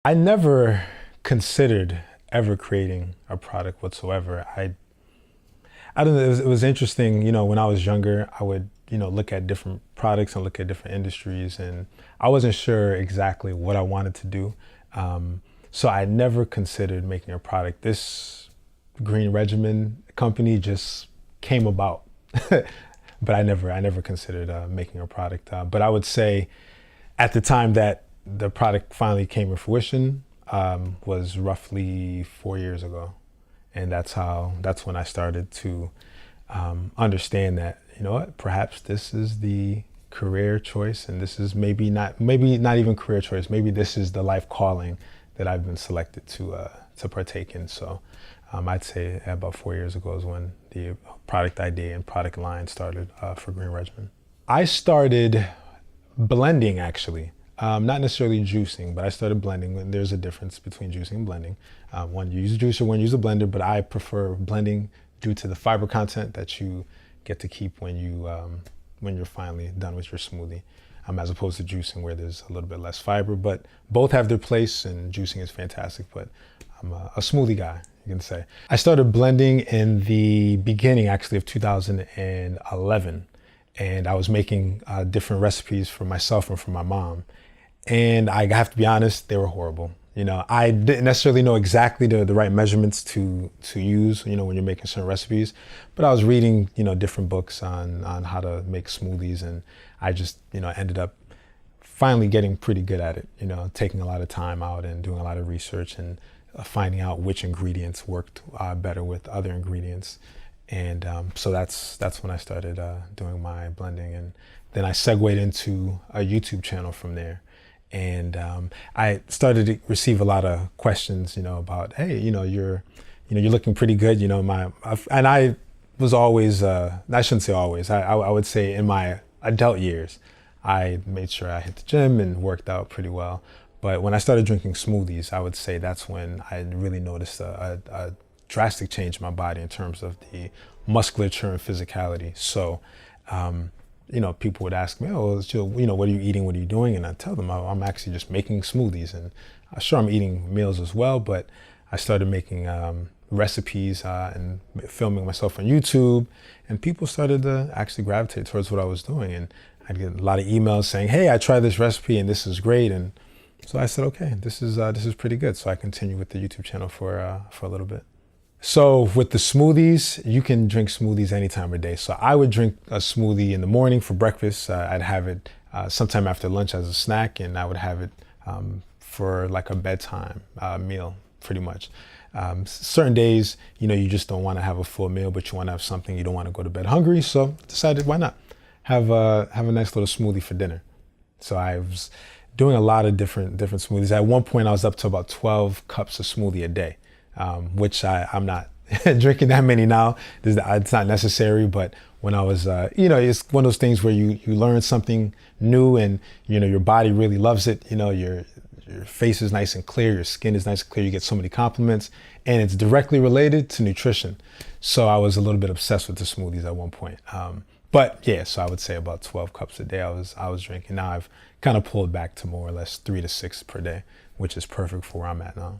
I never considered ever creating a product whatsoever. I don't know, it was interesting, when I was younger, I would, look at different products and look at different industries, and I wasn't sure exactly what I wanted to do. So I never considered making a product. This green regimen company just came about, but I never considered making a product. But I would say at the time that the product finally came to fruition was roughly 4 years ago. And that's when I started to understand that, what, perhaps this is the career choice, and this is maybe not even career choice. Maybe this is the life calling that I've been selected to partake in. So I'd say about 4 years ago is when the product idea and product line started for Green Regimen. I started blending, actually. Not necessarily juicing, but I started blending. And there's a difference between juicing and blending. One you use a juicer, one you use a blender, but I prefer blending due to the fiber content that you get to keep when you're finally done with your smoothie, as opposed to juicing where there's a little bit less fiber. But both have their place, and juicing is fantastic. But I'm a smoothie guy, you can say. I started blending in the beginning, actually, of 2011, and I was making different recipes for myself and for my mom. And I have to be honest, they were horrible. I didn't necessarily know exactly the right measurements to use, when you're making certain recipes, but I was reading, different books on how to make smoothies, and I just, ended up finally getting pretty good at it, taking a lot of time out and doing a lot of research and finding out which ingredients worked better with other ingredients. And so that's when I started doing my blending, and then I segued into a YouTube channel from there. And I started to receive a lot of questions, about, hey, you're looking pretty good, and I was always, I shouldn't say always, I would say in my adult years, I made sure I hit the gym and worked out pretty well. But when I started drinking smoothies, I would say that's when I really noticed a drastic change in my body in terms of the musculature and physicality. So, people would ask me, oh, what are you eating? What are you doing? And I tell them I'm actually just making smoothies. And sure, I'm eating meals as well, but I started making recipes and filming myself on YouTube. And people started to actually gravitate towards what I was doing. And I'd get a lot of emails saying, hey, I tried this recipe and this is great. And so I said, okay, this is pretty good. So I continued with the YouTube channel for a little bit. So with the smoothies, you can drink smoothies any time of day. So I would drink a smoothie in the morning for breakfast. I'd have it sometime after lunch as a snack, and I would have it for like a bedtime meal, pretty much. Certain days, you just don't want to have a full meal, but you want to have something. You don't want to go to bed hungry. So decided, why not have a nice little smoothie for dinner? So I was doing a lot of different smoothies. At one point, I was up to about 12 cups of smoothie a day. Which I'm not drinking that many now. It's not necessary, but when I was, it's one of those things where you learn something new, and, your body really loves it. Your face is nice and clear, your skin is nice and clear, you get so many compliments, and it's directly related to nutrition. So I was a little bit obsessed with the smoothies at one point. But yeah, so I would say about 12 cups a day I was drinking. Now I've kind of pulled back to more or less 3 to 6 per day, which is perfect for where I'm at now.